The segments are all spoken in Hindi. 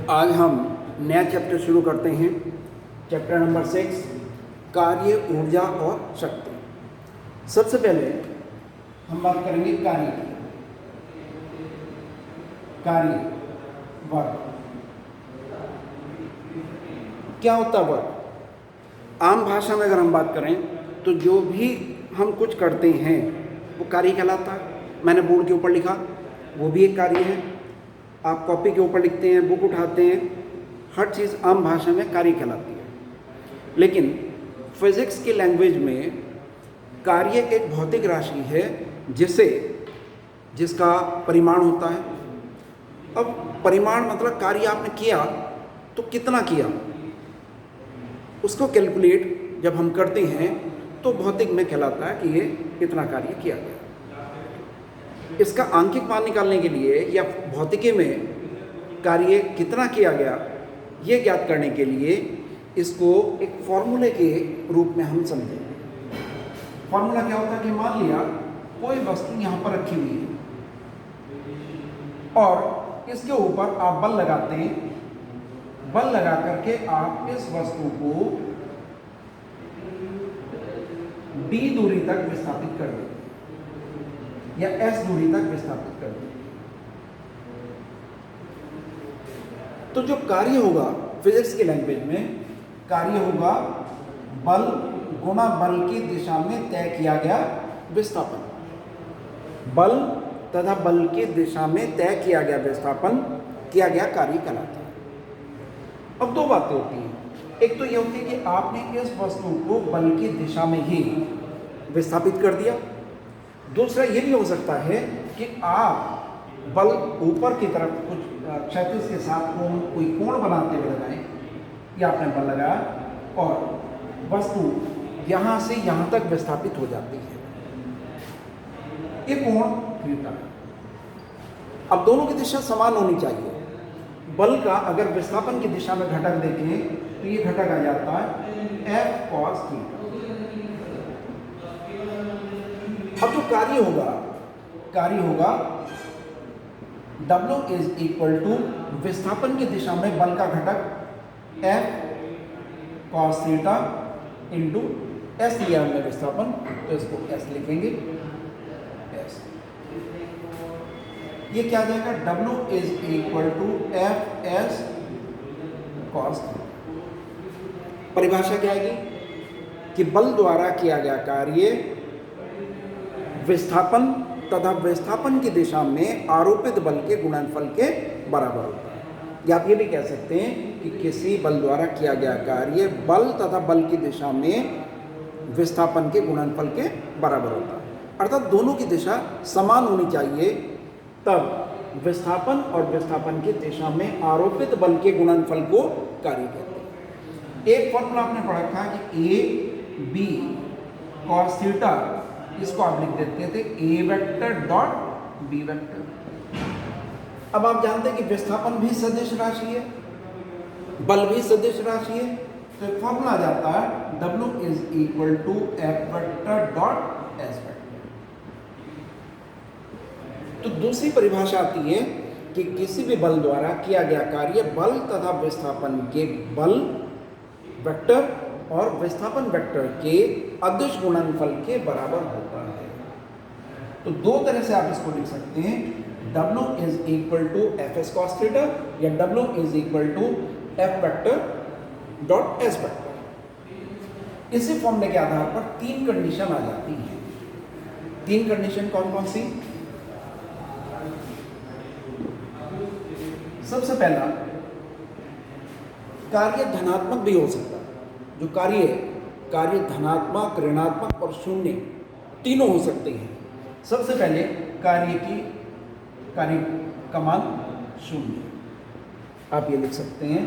आज हम नया चैप्टर शुरू करते हैं। चैप्टर नंबर 6, कार्य, ऊर्जा और शक्ति। सबसे पहले हम बात करेंगे कार्य की। कार्य, वर्क। क्या होता है वर्क? आम भाषा में अगर हम बात करें तो जो भी हम कुछ करते हैं वो कार्य कहलाता है। मैंने बोर्ड के ऊपर लिखा, वो भी एक कार्य है। आप कॉपी के ऊपर लिखते हैं, बुक उठाते हैं, हर चीज़ आम भाषा में कार्य कहलाती है। लेकिन फिजिक्स की लैंग्वेज में कार्य एक भौतिक राशि है जिसका परिमाण होता है। अब परिमाण मतलब कार्य आपने किया तो कितना किया, उसको कैलकुलेट जब हम करते हैं तो भौतिक में कहलाता है कि ये इतना कार्य किया गया। इसका आंकिक मान निकालने के लिए या भौतिकी में कार्य कितना किया गया ये ज्ञात करने के लिए इसको एक फॉर्मूले के रूप में हम समझेंगे। फॉर्मूला क्या होता है कि मान लिया कोई वस्तु यहाँ पर रखी हुई है और इसके ऊपर आप बल लगाते हैं। बल लगा करके आप इस वस्तु को d दूरी तक विस्थापित कर दें या s दूरी तक विस्थापित कर दें। तो जो कार्य होगा फिजिक्स की लैंग्वेज में, कार्य होगा बल गुणा बल की दिशा में तय किया गया विस्थापन। बल तथा बल की दिशा में तय किया गया विस्थापन किया गया कार्य कहलाता है। अब दो बातें होती हैं। एक तो ये होती है कि आपने इस वस्तु को बल की दिशा में ही विस्थापित कर दिया। दूसरा ये भी हो सकता है कि आप बल ऊपर की तरफ कुछ क्षैतिज के साथ कोई कोण बनाते हुए लगाएं, या आपने बल लगाया और वस्तु यहाँ से यहाँ तक विस्थापित हो जाती है। ये कोण थीटा है। अब दोनों की दिशा समान होनी चाहिए। बल का अगर विस्थापन की दिशा में घटक देखें तो ये घटक आ जाता है F cos थीटा। अब जो कार्य होगा W इज इक्वल टू विस्थापन की दिशा में बल का घटक F cos theta into S लिया हमने विस्थापन, तो इसको S लिखेंगे। S ये क्या आ जाएगा? W is equal to F S cos theta. परिभाषा क्या आएगी कि बल द्वारा किया गया कार्य विस्थापन तथा विस्थापन की दिशा में आरोपित बल के गुणनफल के बराबर होता है। या आप ये भी कह सकते हैं कि किसी बल द्वारा किया गया कार्य बल तथा बल की दिशा में विस्थापन के गुणनफल के बराबर होता है। अर्थात दोनों की दिशा समान होनी चाहिए, तब विस्थापन और विस्थापन की दिशा में आरोपित बल के गुणनफल को कार्य कहते हैं। एक फॉर्मूला आपने पढ़ा था कि A B cos थीटा, इसको आप लिख देते थे A vector dot B vector. अब आप जानते हैं कि विस्थापन भी सदिश राशि है, बल भी सदिश राशि है, तो एक फॉर्मूला आ जाता है W is equal to F vector dot S vector. तो दूसरी परिभाषा आती है कि किसी भी बल द्वारा किया गया कार्य बल तथा विस्थापन के बल वेक्टर और विस्थापन वेक्टर के अदिश गुणनफल के बराबर होता है। तो दो तरह से आप इसको लिख सकते हैं, W is equal to Fs cos theta या W is equal to F vector dot S vector. इसी फॉर्मूले के आधार पर तीन कंडीशन आ जाती हैं। तीन कंडीशन कौन कौन सी? सबसे पहला, कार्य धनात्मक भी हो सकता है। जो कार्य धनात्मक, ऋणात्मक और शून्य तीनों हो सकते हैं। सबसे पहले कार्य का मान शून्य। आप ये लिख सकते हैं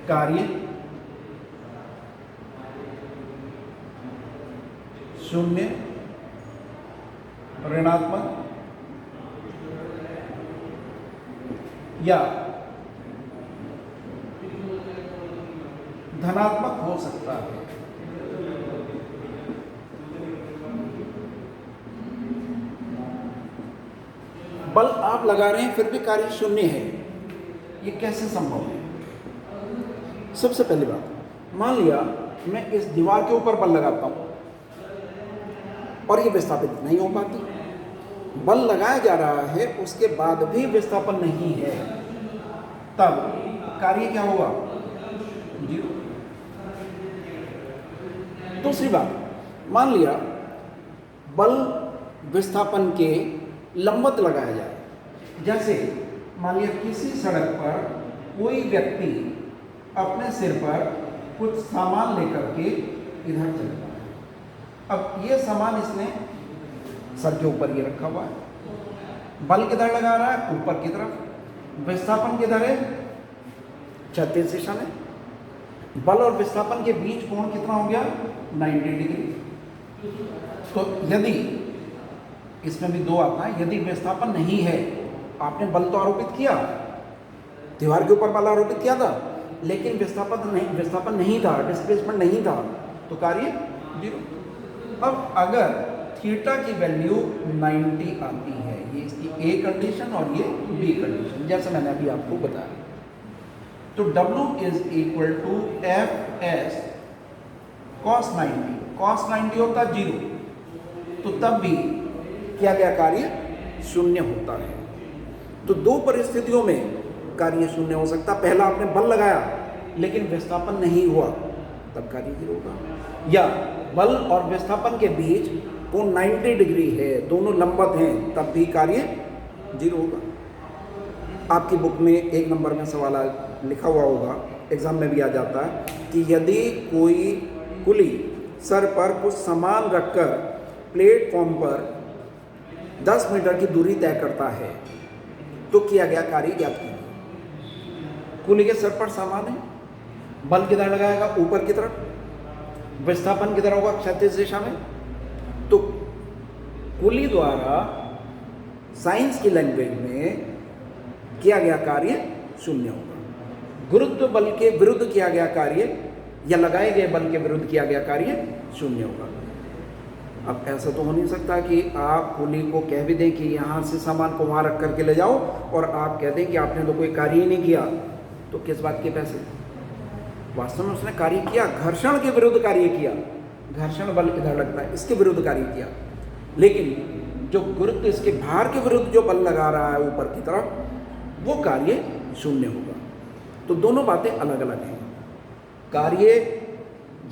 कार्य शून्य, ऋणात्मक या धनात्मक हो सकता है। बल आप लगा रहे हैं फिर भी कार्य शून्य है, ये कैसे संभव है? सबसे पहली बात, मान लिया मैं इस दीवार के ऊपर बल लगाता हूं और ये विस्थापित नहीं हो पाती, बल लगाया जा रहा है उसके बाद भी विस्थापन नहीं है, तब कार्य क्या होगा? जीरो। दूसरी बात, मान लिया बल विस्थापन के लंबवत लगाया जाए, जैसे मान लिया किसी सड़क पर कोई व्यक्ति अपने सिर पर कुछ सामान लेकर के इधर चलता है। अब ये सामान इसने सर के ऊपर ये रखा हुआ है, बल किधर लगा रहा है? ऊपर की तरफ। विस्थापन किधर है? क्षैतिज दिशा में। बल और विस्थापन के बीच कोण कितना हो गया? 90 डिग्री। तो यदि इसमें भी दो आता है, यदि विस्थापन नहीं है, आपने बल तो आरोपित किया, दीवार के ऊपर बल आरोपित किया था, लेकिन विस्थापन नहीं था, डिस्प्लेसमेंट नहीं था, तो कार्य जीरो। अब अगर थीटा की वैल्यू 90 आती है, ये इसकी ए कंडीशन और ये बी कंडीशन, जैसे मैंने अभी आपको बताया, तो W is equal to F S cos 90। Cos 90 होता जीरो, तो तब भी किया गया कार्य शून्य होता है। तो दो परिस्थितियों में कार्य शून्य हो सकता। पहला, आपने बल लगाया लेकिन विस्थापन नहीं हुआ, तब कार्य जीरो होगा। या बल और विस्थापन के बीच कोण 90 डिग्री है, दोनों लंबवत हैं, तब भी कार्य जीरो होगा। आपकी बुक में 1 नंबर में सवाल लिखा हुआ होगा, एग्जाम में भी आ जाता है कि यदि कोई कुली सर पर कुछ सामान रखकर प्लेटफॉर्म पर 10 मीटर की दूरी तय करता है, तो किया गया कार्य ज्ञात कीजिए। कुली के सर पर सामान है, बल किधर लगाएगा? ऊपर की तरफ। विस्थापन किधर होगा? क्षैतिज दिशा में। तो कुली द्वारा साइंस की लैंग्वेज में किया गया कार्य शून्य होगा। गुरुत्व बल के विरुद्ध किया गया कार्य या लगाए गए बल के विरुद्ध किया गया कार्य शून्य होगा। अब ऐसा तो हो नहीं सकता कि आप कुली को कह भी दें कि यहाँ से सामान को वहाँ रख करके ले जाओ और आप कह दें कि आपने तो कोई कार्य ही नहीं किया, तो किस बात के पैसे? वास्तव में उसने कार्य किया, घर्षण के विरुद्ध कार्य किया। घर्षण बल इधर लगता है, इसके विरुद्ध कार्य किया, लेकिन जो गुरुत्व इसके भार के विरुद्ध जो बल लगा रहा है ऊपर की तरफ, वो कार्य शून्य होगा। तो दोनों बातें अलग अलग हैं। कार्य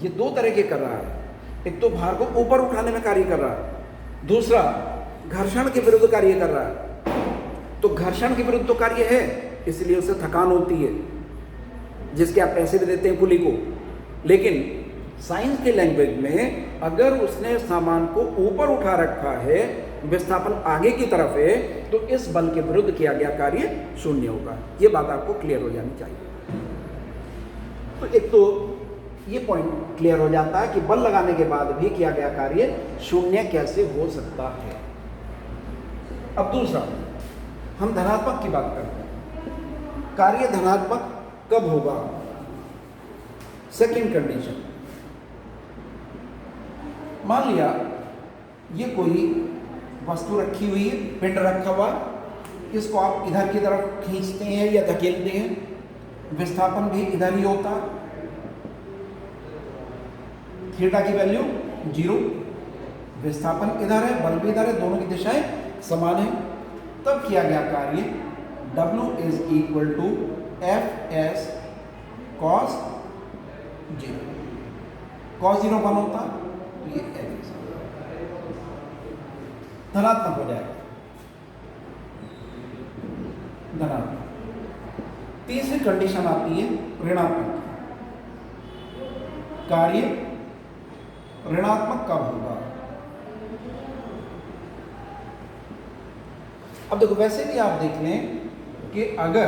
ये दो तरह के कर रहा है, एक तो भार को ऊपर उठाने में कार्य कर रहा है, दूसरा घर्षण के विरुद्ध कार्य कर रहा है। तो घर्षण के विरुद्ध तो कार्य है, इसलिए उसे थकान होती है, जिसके आप पैसे भी देते हैं कुली को। लेकिन साइंस के लैंग्वेज में अगर उसने सामान को ऊपर उठा रखा है, विस्थापन आगे की तरफ है, तो इस बल के विरुद्ध किया गया कार्य शून्य होगा। ये बात आपको क्लियर हो जानी चाहिए। तो एक तो ये पॉइंट क्लियर हो जाता है कि बल लगाने के बाद भी किया गया कार्य शून्य कैसे हो सकता है। अब दूसरा, हम धनात्मक की बात करते हैं। कार्य धनात्मक कब होगा? सेकंड कंडीशन, मान लिया ये कोई वस्तु रखी हुई है, पिंड रखा हुआ, इसको आप इधर की तरफ खींचते हैं या धकेलते हैं, विस्थापन भी इधर ही होता, थीटा की वैल्यू जीरो, विस्थापन इधर है, बल भी इधर है, दोनों की दिशाएं समान है, तब किया गया कार्य W is equal to F S cos zero. Cos zero 1 होता, तो ये एफ धनात्मक हो जाएगा, धनात्मक। तीसरी कंडीशन आती है ऋणात्मक। कार्य ऋणात्मक कब होगा? अब देखो, वैसे भी आप देख लें कि अगर,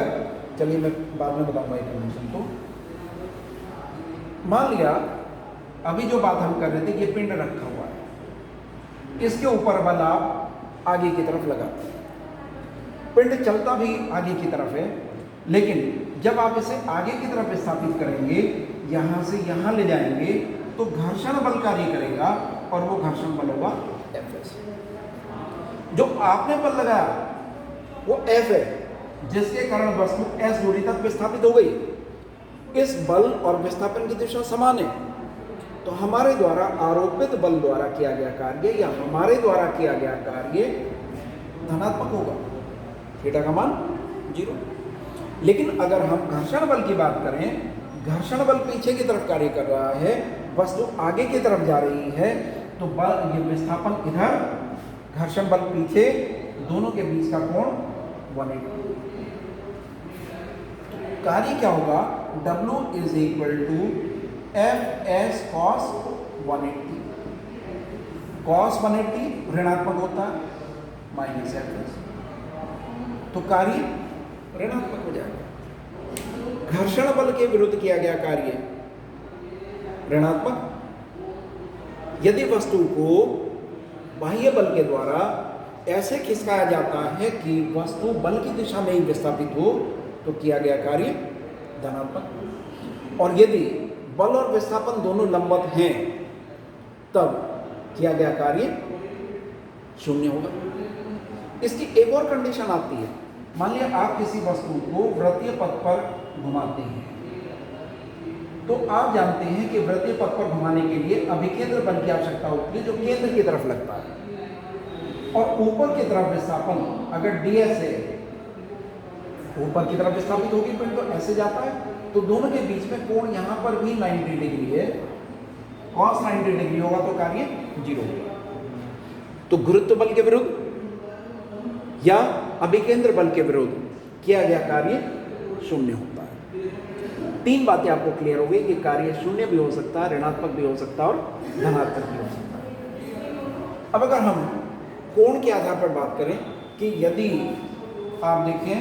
चलिए मैं बाद में बताऊंगा एक कंडीशन। तो मान लिया अभी जो बात हम कर रहे थे, ये पिंड रखा हुआ है, इसके ऊपर बल आप आगे की तरफ लगाते हैं, पिंड चलता भी आगे की तरफ है, लेकिन जब आप इसे आगे की तरफ स्थापित करेंगे, यहां से यहां ले जाएंगे, तो घर्षण बल कार्य करेगा और वो घर्षण बल होगा Fs। जो आपने बल लगाया वो F है, जिसके कारण वस्तु S दूरी तक विस्थापित हो गई। इस बल और विस्थापन की दिशा समान है, तो हमारे द्वारा आरोपित बल द्वारा किया गया कार्य या हमारे द्वारा किया गया कार्य धनात्मक होगा, थीटा का मान 0। लेकिन अगर हम घर्षण बल की बात करें, घर्षण बल पीछे की तरफ कार्य कर रहा है, वस्तु आगे की तरफ जा रही है, तो बल ये विस्थापन इधर, घर्षण बल पीछे, दोनों के बीच का कोण 180। तो कार्य क्या होगा, W is equal to Fs cos 180। cos 180 ऋणात्मक होता है, माइनस Fs, तो कार्य ऋणात्मक हो जाएगा। घर्षण बल के विरुद्ध किया गया कार्य ऋणात्मक। यदि वस्तु को बाह्य बल के द्वारा ऐसे खिसकाया जाता है कि वस्तु बल की दिशा में ही विस्थापित हो, तो किया गया कार्य धनात्मक। और यदि बल और विस्थापन दोनों लंबवत हैं, तब किया गया कार्य शून्य होगा। इसकी एक और कंडीशन आती है, मान लिया आप किसी वस्तु को वृत्तीय पथ पर घुमाते हैं, तो आप जानते हैं कि वृत्तीय पथ पर घुमाने के लिए अभिकेंद्र बल की आवश्यकता होती है, जो केंद्र की तरफ लगता है। और ऊपर की तरफ विस्थापन अगर ds है, ऊपर की तरफ विस्थापित होगी, पिंड तो ऐसे जाता है, तो दोनों के बीच में कोण यहां पर भी 90 डिग्री है, cos 90 डिग्री होगा, तो कार्य 0 होगा। तो गुरुत्व बल के विरुद्ध या अभिकेंद्र बल के विरुद्ध किया गया कार्य शून्य होता है। 3 बातें आपको क्लियर हो गई कि कार्य शून्य भी हो सकता है, ऋणात्मक भी हो सकता है और धनात्मक भी हो सकता है। अब अगर हम कोण के आधार पर बात करें कि यदि आप देखें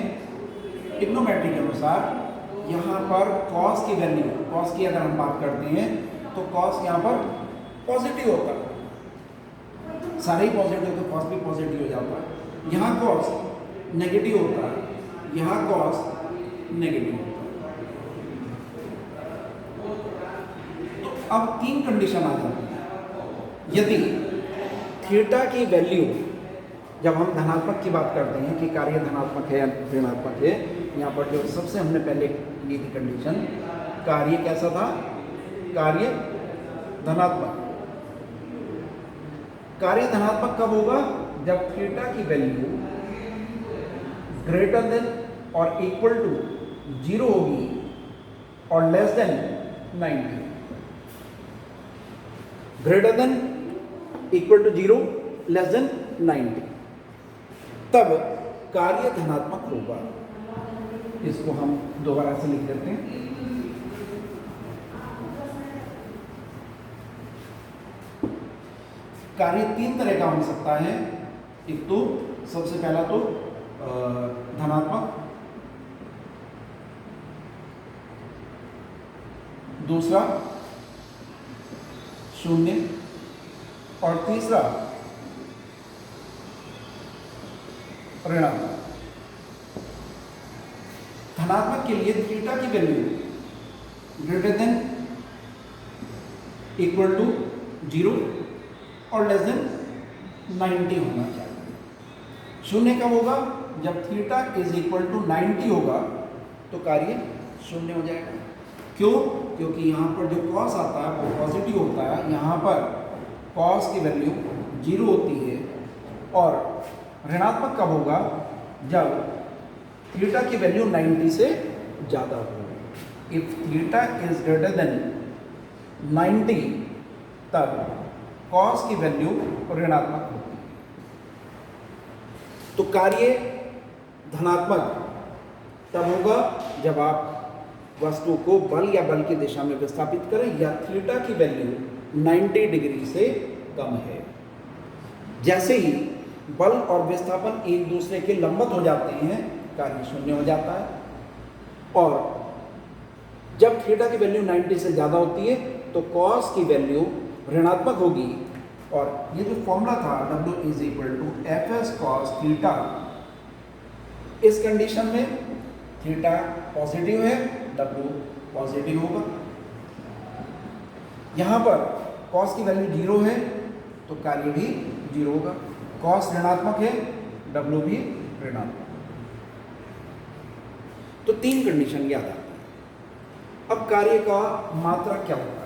ट्रिग्नोमेट्री के अनुसार यहाँ पर cos की वैल्यू, cos की अगर हम बात करते हैं, तो cos यहाँ पर पॉजिटिव होता है, सारे ही पॉजिटिव होते, cos भी पॉजिटिव हो जाता है। यहाँ cos नेगेटिव होता है, यहाँ cos नेगेटिव होता है। तो अब 3 कंडीशन आ जाती है। यदि थीटा की वैल्यू, जब हम धनात्मक की बात करते हैं कि कार्य धनात्मक है या ऋणात्मक है, यहाँ पर जो सबसे हमने पहले ली थी कंडीशन, कार्य कैसा था, कार्य धनात्मक। कार्य धनात्मक कब होगा, जब थीटा की वैल्यू ग्रेटर देन और इक्वल टू 0 होगी और less than 90। Greater than equal to 0, less than 90, तब कार्य धनात्मक होगा। इसको हम दोबारा से लिख देते हैं। कार्य 3 तरह का हो सकता है। एक तो सबसे पहला तो धनात्मक, दूसरा शून्य और तीसरा ऋणात्मक। धनात्मक के लिए थीटा की value greater than equal to 0 और लेस देन 90 होना चाहिए। शून्य कब होगा, जब थीटा इज इक्वल टू 90 होगा, तो कार्य शून्य हो जाएगा। क्यों, क्योंकि यहाँ पर जो cos आता है वो पॉजिटिव होता है, यहाँ पर cos की वैल्यू 0 होती है। और ऋणात्मक कब होगा, जब थीटा की वैल्यू 90 से ज़्यादा होगी। If theta is greater than 90, तब cos की वैल्यू ऋणात्मक होगी। तो कार्य धनात्मक तब होगा जब आप वस्तु को बल या बल की दिशा में विस्थापित करें या थीटा की वैल्यू 90 डिग्री से कम है। जैसे ही बल और विस्थापन एक दूसरे के लंबवत हो जाते हैं, कार्य शून्य हो जाता है। और जब थीटा की वैल्यू 90 से ज़्यादा होती है, तो cos की वैल्यू ऋणात्मक होगी। और ये जो फॉर्मूला था W is equal to Fs cos theta, इस कंडीशन में थीटा पॉजिटिव है, W पॉजिटिव होगा। यहाँ पर cos की वैल्यू 0 है, तो कार्य भी 0 होगा। cos ऋणात्मक है, W भी ऋणात्मक। तो 3 कंडीशन याद आती है। अब कार्य का मात्रक क्या होता है?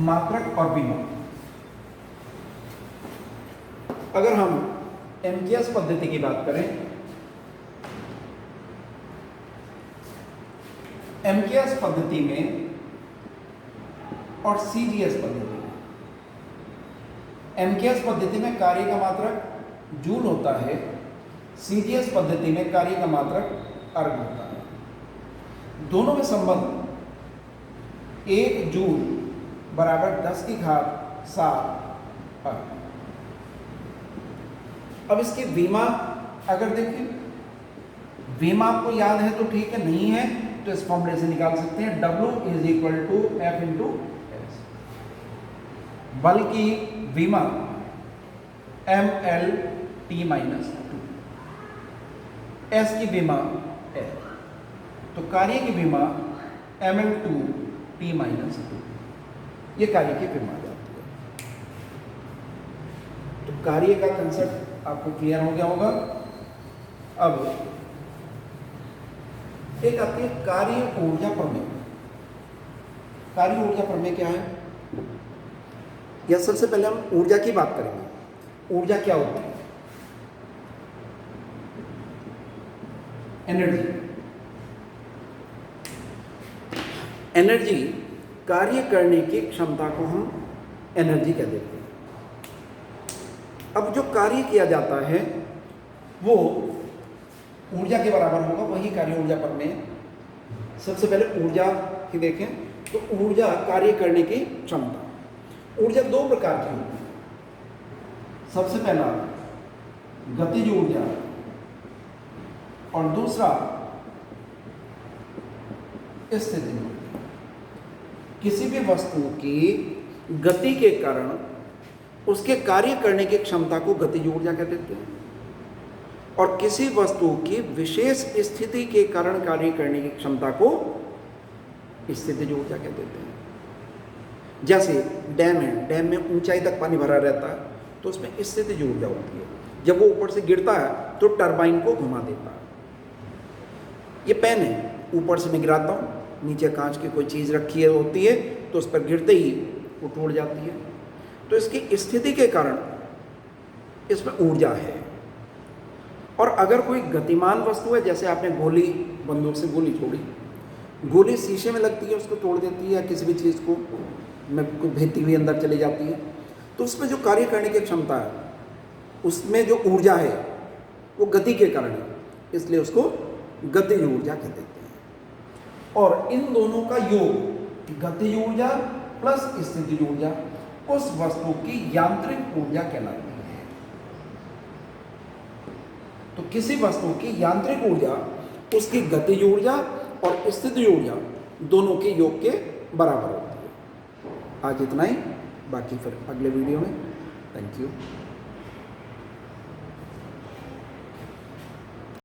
मात्रक और विभव। अगर हम एमकेएस पद्धति की बात करें, एमकेएस पद्धति में और सीजीएस पद्धति में, एमकेएस पद्धति में कार्य का मात्रक जूल होता है, सीजीएस पद्धति में कार्य का मात्रक अर्ग होता है। दोनों में संबंध 1 जूल बराबर 10⁻7 अर्ग। अब इसकी विमा अगर देखें, विमा आपको याद है तो ठीक है, नहीं है तो इस फॉर्मूले से निकाल सकते हैं, W = F × S। बल की विमा mL/T-2, S की विमा L, तो कार्य की विमा mL/T-2, ये कार्य की विमा आ जाती है। तो कार्य का कंसेप्ट आपको क्लियर हो गया होगा। अब एक आती है कार्य ऊर्जा प्रमेय। कार्य ऊर्जा प्रमेय क्या है? या सबसे पहले हम ऊर्जा की बात करेंगे। ऊर्जा क्या होती है? एनर्जी। एनर्जी, कार्य करने की क्षमता को हम एनर्जी कह देते हैं। अब जो कार्य किया जाता है वो ऊर्जा के बराबर होगा, वही कार्य ऊर्जा प्रमेय। सबसे पहले ऊर्जा की देखें तो ऊर्जा कार्य करने की क्षमता। ऊर्जा 2 प्रकार की होती है। सबसे पहला गतिज ऊर्जा और दूसरा स्थितिज ऊर्जा। किसी भी वस्तु की गति के कारण उसके कार्य करने की क्षमता को गतिज ऊर्जा कह देते हैं, और किसी वस्तु की विशेष स्थिति के कारण कार्य करने की क्षमता को स्थितिज ऊर्जा कह देते हैं। जैसे डैम है, डैम में ऊंचाई तक पानी भरा रहता है तो उसमें स्थितिज ऊर्जा होती है। जब वो ऊपर से गिरता है तो टरबाइन को घुमा देता है। ये पेन है, ऊपर से मैं गिराता हूँ, नीचे कांच की कोई चीज़ रखी है होती है तो उस पर गिरते ही वो टूट जाती है। तो इसकी स्थिति के कारण इसमें ऊर्जा है। और अगर कोई गतिमान वस्तु है, जैसे आपने गोली, बंदूक से गोली छोड़ी, गोली शीशे में लगती है, उसको तोड़ देती है, या किसी भी चीज़ को में भेजती हुई अंदर चली जाती है, तो उसमें जो कार्य करने की क्षमता है, उसमें जो ऊर्जा है वो गति के कारण है, इसलिए उसको गतिज ऊर्जा कह देते हैं। और इन दोनों का योग गतिज ऊर्जा प्लस स्थितिज ऊर्जा उस वस्तु की यांत्रिक ऊर्जा कहलाती है। तो किसी वस्तु की यांत्रिक ऊर्जा उसकी गतिज ऊर्जा और स्थितिज ऊर्जा दोनों के योग के बराबर होती है। आज इतना ही, बाकी फिर अगले वीडियो में। Thank you.